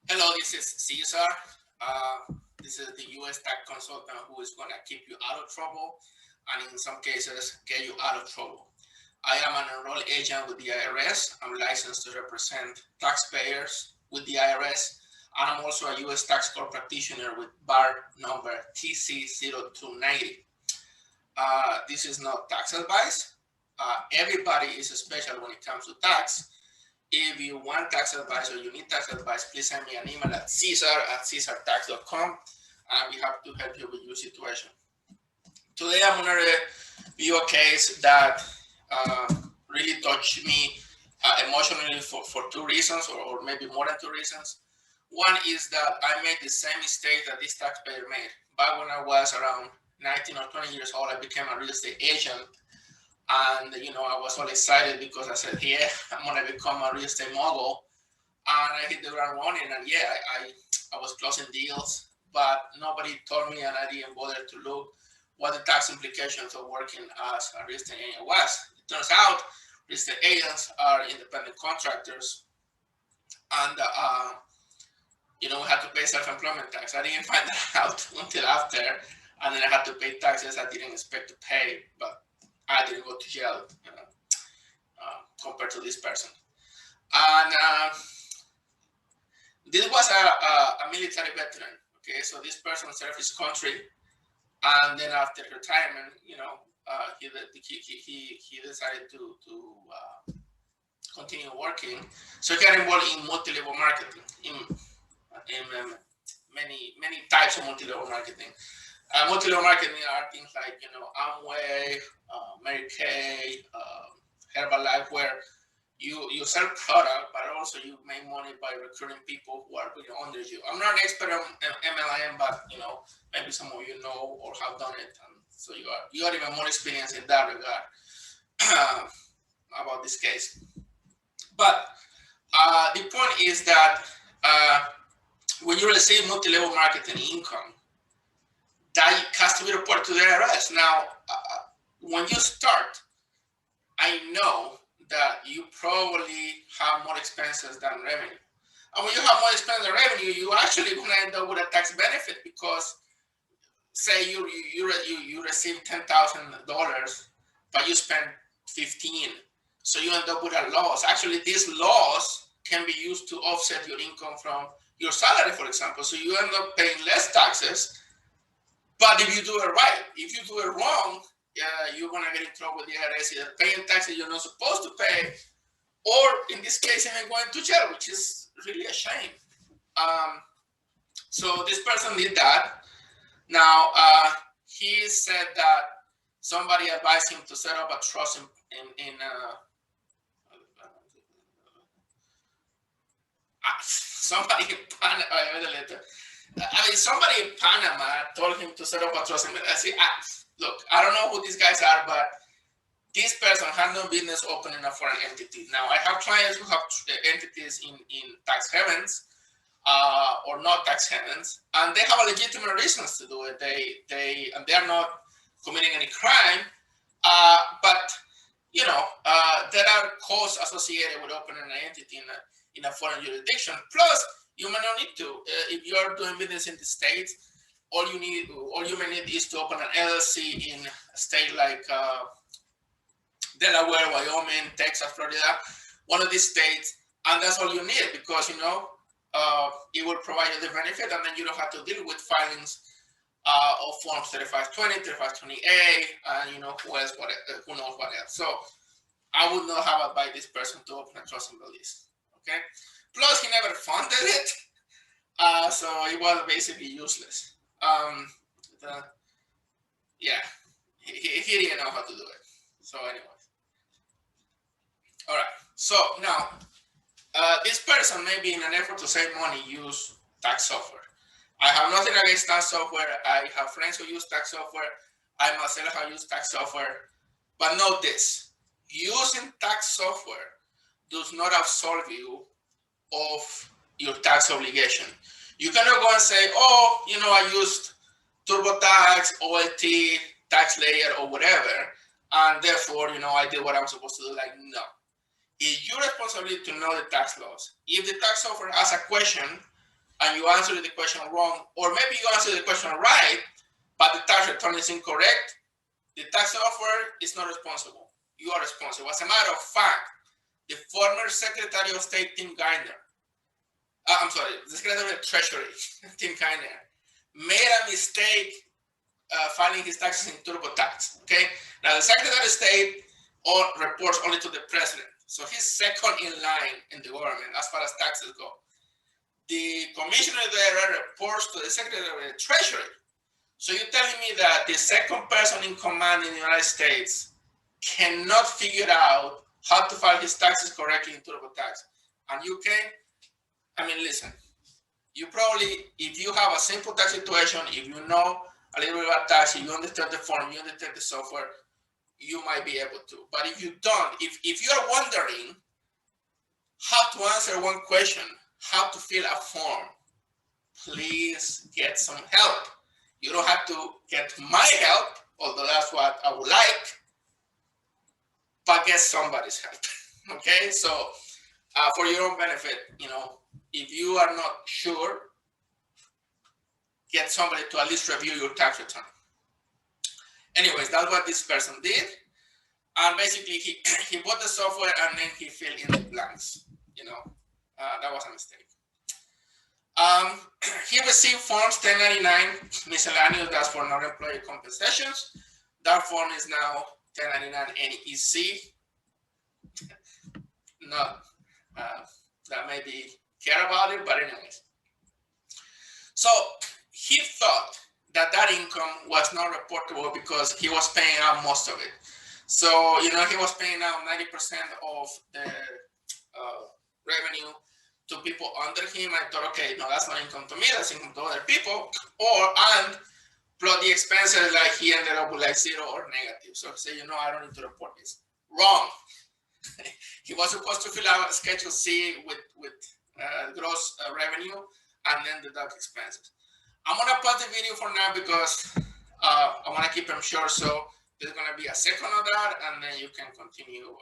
Hello, this is Cesar. This is the US tax consultant who is going to keep you out of trouble and in some cases get you out of trouble. I am an enrolled agent with the IRS. I'm licensed to represent taxpayers with the IRS, and I'm also a US tax court practitioner with bar number TC0290. This is not tax advice. Everybody is special when it comes to tax. If you want tax advice or you need tax advice, please send me an email at caesar@caesartax.com, and I'll be happy to help you with your situation. Today, I'm going to review a case that really touched me emotionally for two reasons, or maybe more than two reasons. One is that I made the same mistake that this taxpayer made. Back when I was around 19 or 20 years old, I became a real estate agent, and I was all excited because I said, yeah, I'm gonna become a real estate mogul, and I hit the ground running, and yeah, I was closing deals, but nobody told me, and I didn't bother to look what the tax implications of working as a real estate agent was. It turns out real estate agents are independent contractors, and we had to pay self-employment tax. I didn't find that out until after, and then I had to pay taxes I didn't expect to pay, but I didn't go to jail compared to this person. And this was a military veteran. Okay, so this person served his country, and then after retirement, he decided to continue working. So he got involved in multi-level marketing, in many types of multi-level marketing. Multi-level marketing are things like Amway, Mary Kay, Herbalife, where you sell product, but also you make money by recruiting people who are really under you. I'm not an expert on MLM, but maybe some of you know or have done it, and so you are even more experienced in that regard about this case. But the point is that when you receive multi-level marketing income, that has to be reported to the IRS. Now, when you start, I know that you probably have more expenses than revenue. And when you have more expenses than revenue, you actually going to end up with a tax benefit because, say you receive $10,000, but you spend 15, so you end up with a loss. Actually, this loss can be used to offset your income from your salary, for example. So you end up paying less taxes. But if you do it right, if you do it wrong, you're going to get in trouble with the IRS, either paying taxes you're not supposed to pay, or in this case, even going to jail, which is really a shame. So this person did that. Now, he said that somebody advised him to set up a trust in somebody in Panama. Somebody in Panama told him to set up a trust. Look, I don't know who these guys are, but this person had no business opening a foreign entity. Now, I have clients who have entities in tax havens or not tax havens, and they have a legitimate reasons to do it. They are not committing any crime, but there are costs associated with opening an entity in a foreign jurisdiction. Plus, you may not need to. If you are doing business in the States, all you may need is to open an LLC in a state like Delaware, Wyoming, Texas, Florida, one of these states, and that's all you need because it will provide you the benefit, and then you don't have to deal with filings of forms 3520, 3520A, and who knows what else. So I would not have advised this person to open a trust and release. Okay. Plus, he never funded it, so it was basically useless. He didn't know how to do it. So, anyways, all right. So now, this person, maybe in an effort to save money, use tax software. I have nothing against tax software. I have friends who use tax software. I myself have used tax software. But note this: using tax software does not absolve you of your tax obligation. You cannot go and say, oh, I used TurboTax, OLT, TaxSlayer, or whatever, and therefore, I did what I'm supposed to do. Like, no. It's your responsibility to know the tax laws. If the tax software has a question, and you answer the question wrong, or maybe you answer the question right, but the tax return is incorrect, the tax offer is not responsible. You are responsible. As a matter of fact, the former Secretary of State, Tim Geithner, the Secretary of the Treasury, Tim Geithner, made a mistake filing his taxes in TurboTax. Okay, now the Secretary of State reports only to the President, so he's second in line in the government as far as taxes go. The Commissioner of the IRS reports to the Secretary of the Treasury. So you're telling me that the second person in command in the United States cannot figure out how to file his taxes correctly in TurboTax, and you can? I mean, listen, you probably, if you have a simple tax situation, if you know a little bit about tax, if you understand the form, you understand the software, you might be able to. But if you don't, if you're wondering how to answer one question, how to fill a form, please get some help. You don't have to get my help, although that's what I would like, but get somebody's help. Okay, so for your own benefit, if you are not sure, get somebody to at least review your tax return. Anyways, that's what this person did. And basically, he bought the software and then he filled in the blanks. That was a mistake. He received forms 1099 miscellaneous, that's for non-employee compensations. That form is now 1099 NEC. Not that maybe care about it, but anyways. So he thought that income was not reportable because he was paying out most of it. So, he was paying out 90% of the revenue to people under him. I thought, okay, no, that's not income to me, that's income to other people. And plot the expenses, like he ended up with like 0 or negative. So he said, I don't need to report this. Wrong. He was supposed to fill out a Schedule C with gross revenue and then deduct expenses. I'm going to pause the video for now because I want to keep them short. So there's going to be a second of that, and then you can continue